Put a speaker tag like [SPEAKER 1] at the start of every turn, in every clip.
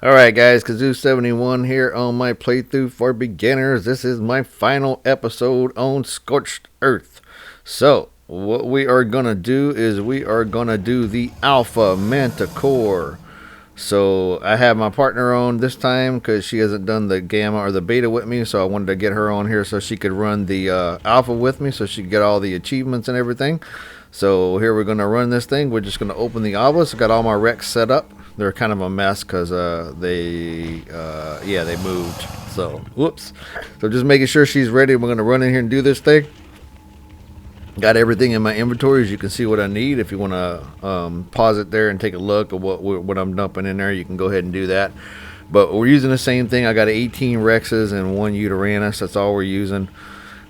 [SPEAKER 1] Alright guys, Kazoo71 here on my playthrough for beginners. This is my final episode on Scorched Earth. So, what we are going to do is we are going to do the Alpha Manticore. So, I have my partner on this time because she hasn't done the Gamma or the Beta with me. So, I wanted to get her on here so she could run the Alpha with me so she could get all the achievements and everything. So, here we're going to run this thing. We're just going to open the obelisk. I got all my wrecks set up. They're kind of a mess because they moved. So, whoops. So just making sure she's ready. We're going to run in here and do this thing. Got everything in my inventory, as you can see what I need. If you want to pause it there and take a look at what I'm dumping in there, you can go ahead and do that. But we're using the same thing. I got 18 Rexes and 1 Uteranus. That's all we're using.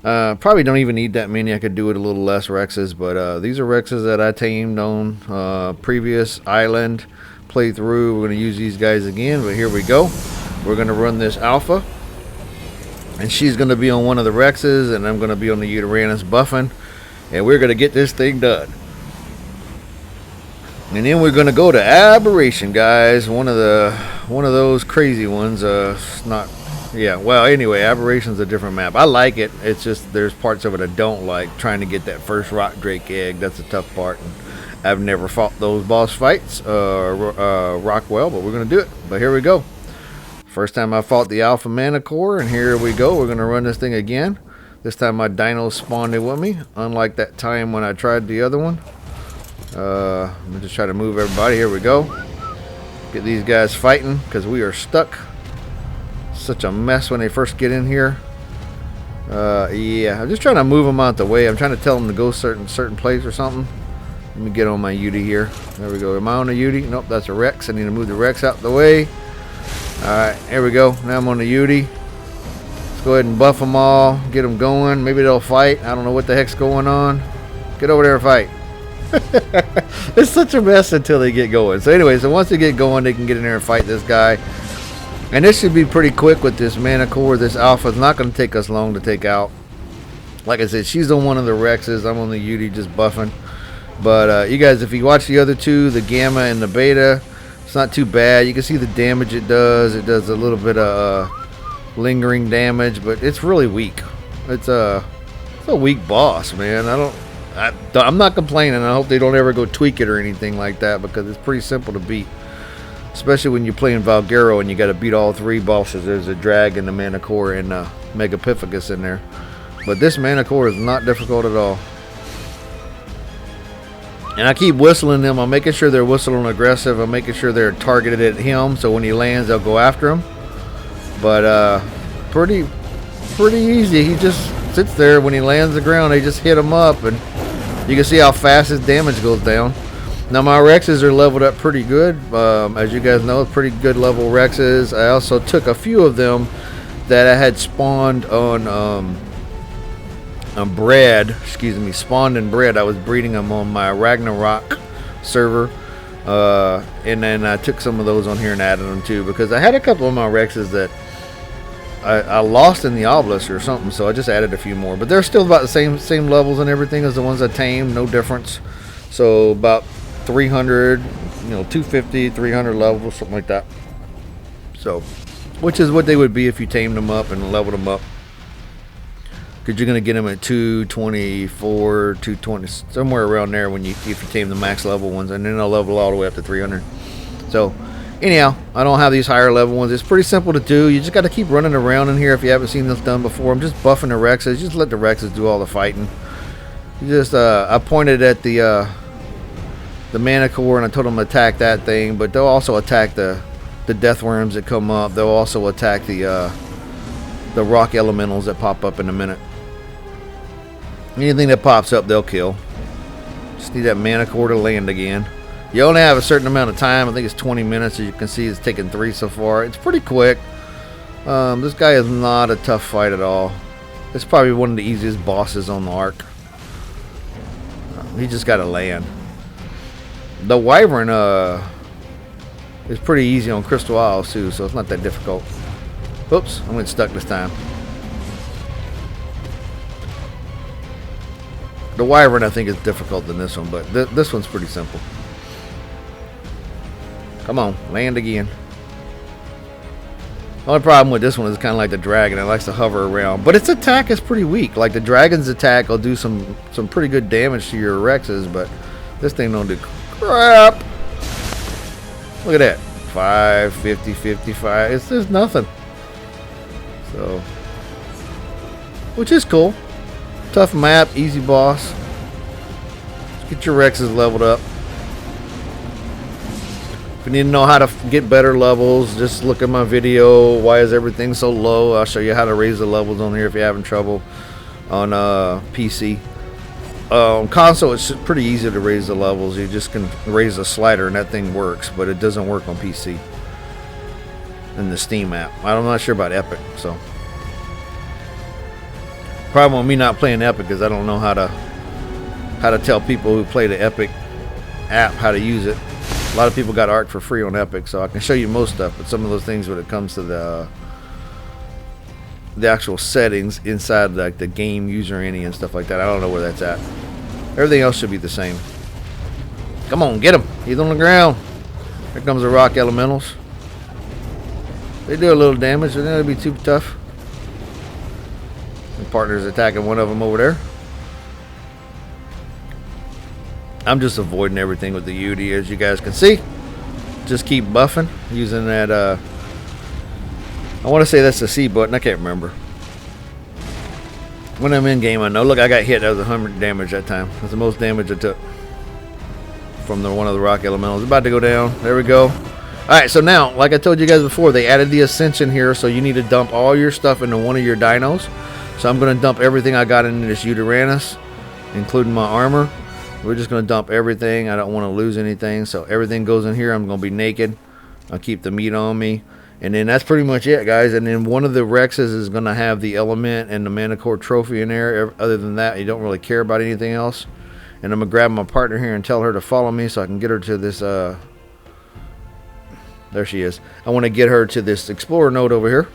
[SPEAKER 1] Probably don't even need that many. I could do it a little less Rexes. But these are Rexes that I tamed on previous island playthrough. We're going to use these guys again, but here we go. We're going to run this Alpha, and she's going to be on one of the Rexes, and I'm going to be on the Uteranus buffing, and we're going to get this thing done. And then we're going to go to Aberration, guys. One of those crazy ones. Well, anyway, Aberration's a different map. I like it. It's just there's parts of it I don't like. Trying to get that first rock drake egg, that's a tough part. And I've never fought those boss fights rock well, but we're going to do it. But here we go. First time I fought the Alpha Manticore, and here we go. We're going to run this thing again. This time my dinos spawned in with me, unlike that time when I tried the other one. I'm going to just try to move everybody. Here we go. Get these guys fighting because we are stuck. Such a mess when they first get in here. Yeah, I'm just trying to move them out the way. I'm trying to tell them to go certain place or something. Let me get on my Ute here. There we go. Am I on a Ute? Nope, that's a Rex. I need to move the Rex out the way. Alright, here we go. Now I'm on the Ute. Let's go ahead and buff them all. Get them going. Maybe they'll fight. I don't know what the heck's going on. Get over there and fight. It's such a mess until they get going. So anyway, so once they get going, they can get in there and fight this guy. And this should be pretty quick with this Manticore. This Alpha is not going to take us long to take out. Like I said, she's on one of the Rexes. I'm on the Ute just buffing. But you guys, if you watch the other two, the Gamma and the Beta, it's not too bad. You can see the damage it does. It does a little bit of lingering damage, but it's really weak. It's a weak boss, man. I'm not complaining. I hope they don't ever go tweak it or anything like that, because it's pretty simple to beat. Especially when you're playing Valguero and you got to beat all 3 bosses. There's a Dragon, the Manticore, and Megapithecus in there. But this Manticore is not difficult at all. And I keep whistling them. I'm making sure they're whistling aggressive. I'm making sure they're targeted at him, so when he lands, they'll go after him. But pretty easy. He just sits there. When he lands the ground, they just hit him up, and you can see how fast his damage goes down. Now my Rexes are leveled up pretty good. As you guys know, pretty good level Rexes. I also took a few of them that I had spawned on spawned and bred. I was breeding them on my Ragnarok server, and then I took some of those on here and added them too, because I had a couple of my Rexes that I lost in the obelisk or something, so I just added a few more. But they're still about the same levels and everything as the ones I tamed, no difference. So about 300, 250, 300 levels, something like that. So, which is what they would be if you tamed them up and leveled them up. Because you're going to get them at 224, 220, somewhere around there if you tame the max level ones, and then they'll level all the way up to 300. So, anyhow, I don't have these higher level ones. It's pretty simple to do. You just got to keep running around in here if you haven't seen this done before. I'm just buffing the Rexes. Just let the Rexes do all the fighting. You just, I pointed at the Manticore and I told them to attack that thing, but they'll also attack the death worms that come up. They'll also attack the rock elementals that pop up in a minute. Anything that pops up, they'll kill. Just need that Manticore to land again. You only have a certain amount of time. I think it's 20 minutes. As you can see, it's taken 3 so far. It's pretty quick. This guy is not a tough fight at all. It's probably one of the easiest bosses on the Ark. He just got to land. The Wyvern is pretty easy on Crystal Isles too, so it's not that difficult. Oops, I'm getting stuck this time. The Wyvern, I think, is difficult than this one, but this one's pretty simple. Come on, land again. Only problem with this one is kind of like the dragon. It likes to hover around, but its attack is pretty weak. Like the dragon's attack will do some pretty good damage to your Rexes, but this thing don't do crap. Look at that, 5, 50, 55. It's just nothing. So, which is cool. Tough map, easy boss. Get your Rexes leveled up. If you need to know how to get better levels, just look at my video. Why is everything so low? I'll show you how to raise the levels on here if you're having trouble on PC. Console, it's pretty easy to raise the levels. You just can raise a slider and that thing works, but it doesn't work on PC in the Steam app. I'm not sure about Epic. So problem with me not playing Epic is I don't know how to tell people who play the Epic app how to use it. A lot of people got Ark for free on Epic, so I can show you most stuff, but some of those things when it comes to the actual settings inside like the game user any and stuff like that, I don't know where that's at. Everything else should be the same. Come on, get him. He's on the ground. Here comes the rock elementals. They do a little damage, but that'll be too tough. My partner's attacking one of them over there. I'm just avoiding everything with the UD, as you guys can see. Just keep buffing using that. I want to say that's the C button. I can't remember. When I'm in game, I know. Look, I got hit. That was 100 damage that time. That's the most damage I took from one of the rock elementals. It's about to go down. There we go. Alright, so now, like I told you guys before, they added the Ascension here, so you need to dump all your stuff into one of your dinos. So I'm going to dump everything I got into this Uranus, including my armor. We're just going to dump everything. I don't want to lose anything, so everything goes in here. I'm going to be naked. I'll keep the meat on me. And then that's pretty much it, guys. And then one of the Rexes is going to have the element and the Manticore trophy in there. Other than that, you don't really care about anything else. And I'm going to grab my partner here and tell her to follow me so I can get her to this... there she is. I want to get her to this Explorer node over here.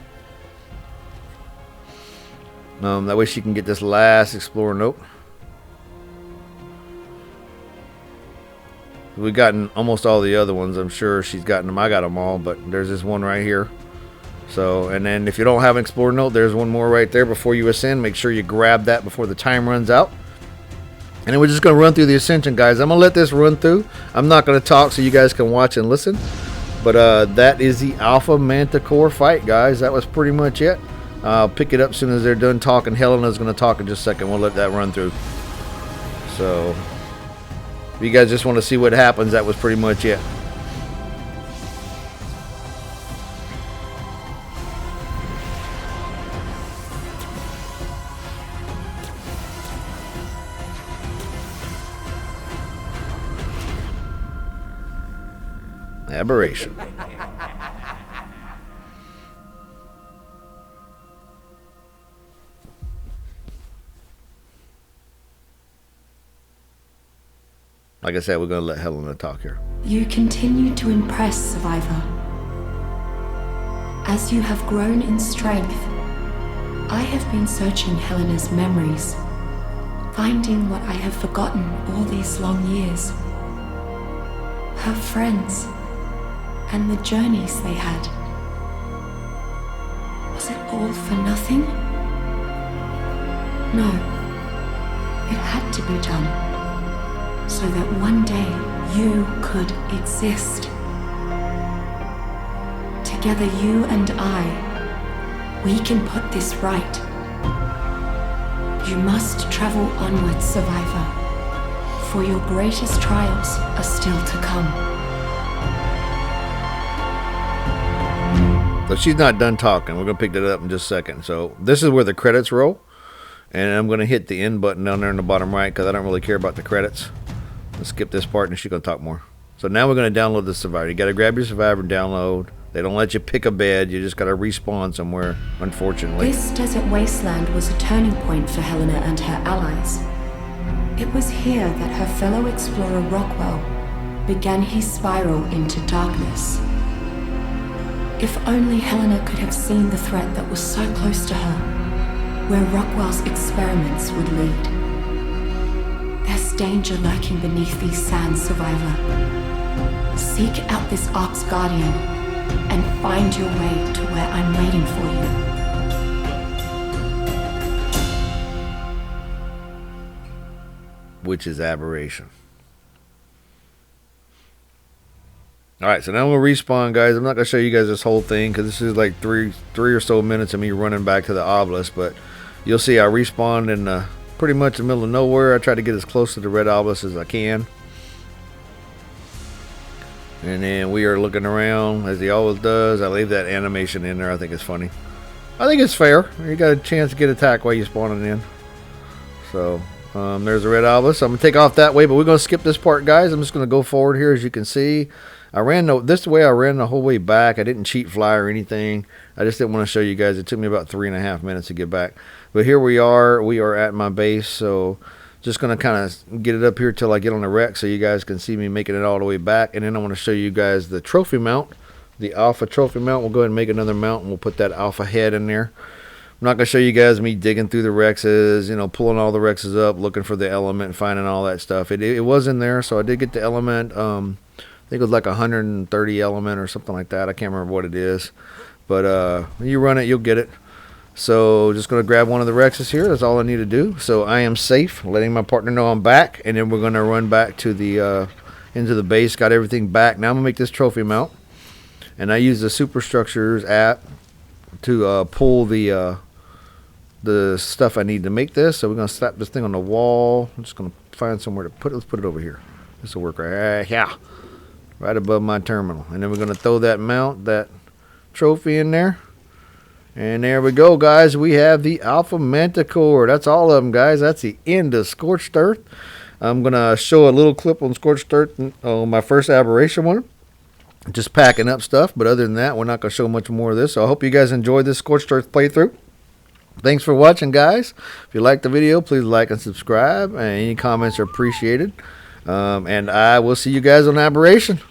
[SPEAKER 1] That way she can get this last Explorer node. We've gotten almost all the other ones. I'm sure she's gotten them. I got them all, but there's this one right here. So, and then if you don't have an Explorer node, there's one more right there before you ascend. Make sure you grab that before the time runs out. And then we're just going to run through the Ascension, guys. I'm going to let this run through. I'm not going to talk so you guys can watch and listen. But that is the Alpha Manticore fight, guys. That was pretty much it. I'll pick it up as soon as they're done talking. Helena's going to talk in just a second. We'll let that run through. So... if you guys just want to see what happens, that was pretty much it. Aberration. Like I said, we're going to let Helena talk here.
[SPEAKER 2] You continue to impress, Survivor. As you have grown in strength, I have been searching Helena's memories, finding what I have forgotten all these long years. Her friends, and the journeys they had. Was it all for nothing? No, it had to be done. So that one day you could exist. Together, you and I, we can put this right. You must travel onwards, Survivor, for your greatest trials are still to come.
[SPEAKER 1] So she's not done talking. We're going to pick that up in just a second. So this is where the credits roll. And I'm going to hit the end button down there in the bottom right because I don't really care about the credits. Let's skip this part and she's going to talk more. So now we're going to download the Survivor. You got to grab your Survivor and download. They don't let you pick a bed. You just got to respawn somewhere, unfortunately.
[SPEAKER 2] This desert wasteland was a turning point for Helena and her allies. It was here that her fellow explorer Rockwell began his spiral into darkness. If only Helena could have seen the threat that was so close to her, where Rockwell's experiments would lead. There's danger lurking beneath these sands, Survivor. Seek out this Ark's Guardian and find your way to where I'm waiting for you.
[SPEAKER 1] Which is aberration. Alright, so now we'll respawn, guys. I'm not going to show you guys this whole thing because this is like three or so minutes of me running back to the obelisk, but you'll see I respawned in pretty much the middle of nowhere. I try to get as close to the red obelisk as I can. And then we are looking around as he always does. I leave that animation in there. I think it's funny. I think it's fair. You got a chance to get attacked while you're spawning in. So, there's the red obelisk. I'm going to take off that way, but we're going to skip this part, guys. I'm just going to go forward here, as you can see. I ran the whole way back. I didn't cheat fly or anything. I just didn't want to show you guys. It took me about 3.5 minutes to get back. But here we are. We are at my base. So just going to kind of get it up here till I get on the wreck so you guys can see me making it all the way back. And then I want to show you guys the trophy mount, the Alpha trophy mount. We'll go ahead and make another mount, and we'll put that Alpha head in there. I'm not going to show you guys me digging through the Rexes, you know, pulling all the Rexes up, looking for the element, finding all that stuff. It was in there, so I did get the element. I think it was like 130 element or something like that. I can't remember what it is. But when you run it, you'll get it. So just going to grab one of the Rexes here. That's all I need to do. So I am safe, letting my partner know I'm back. And then we're going to run back to the into the base. Got everything back. Now I'm going to make this trophy mount. And I use the Superstructures app to pull the stuff I need to make this. So we're going to slap this thing on the wall. I'm just going to find somewhere to put it. Let's put it over here. This will work right here. Right above my terminal. And then we're going to throw that mount, that trophy in there. And there we go, guys. We have the Alpha Manticore. That's all of them, guys. That's the end of Scorched Earth. I'm going to show a little clip on Scorched Earth on my first aberration one. Just packing up stuff. But other than that, we're not going to show much more of this. So I hope you guys enjoyed this Scorched Earth playthrough. Thanks for watching, guys. If you liked the video, please like and subscribe. And any comments are appreciated. And I will see you guys on aberration.